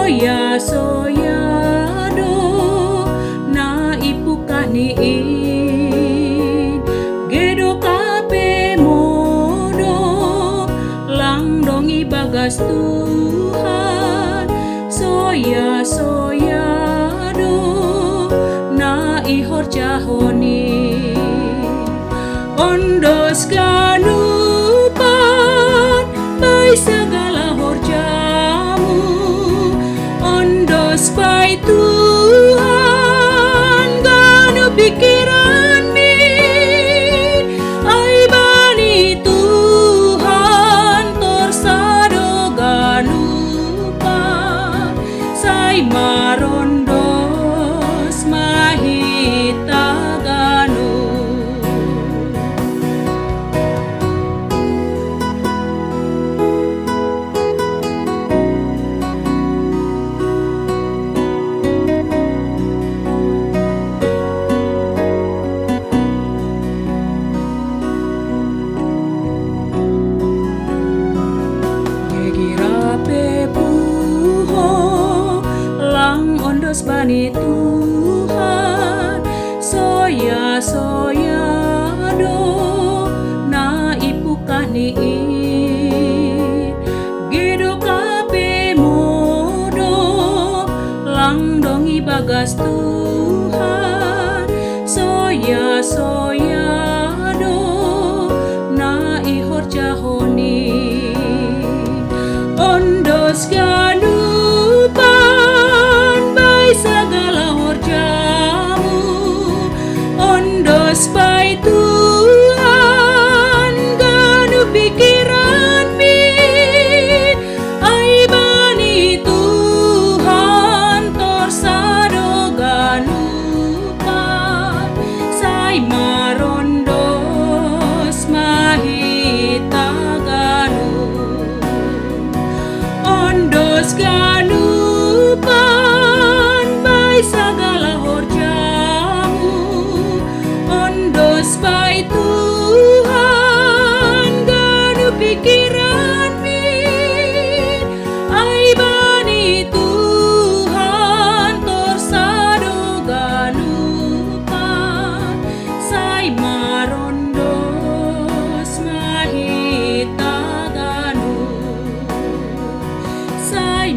soya soyado na ipukaniin gedo kape modo lang dong ibagas Tuhan soya soyado na ihor jahoni ondos kanupan bai segala horjamu ondos bai Tuhan ganu pikiran mi ai bani Tuhan torsado ganupa sai marondos mahita ganu ondos bani Tuhan soya soyado na ipukaniin gedo kape modo lang dong ibagas Tuhan soya soyado na ihor jahoni ondos segala horjamu ondos bai Tuhan ganu pikiran mi ai bani Tuhan torsado ganupa sai marondos mahita ganu ondos ganupa segala horjamu ondos bai Tuhan ganu pikiran mi ai bani Tuhan torsado ganupa sai marondos mahita ganu sai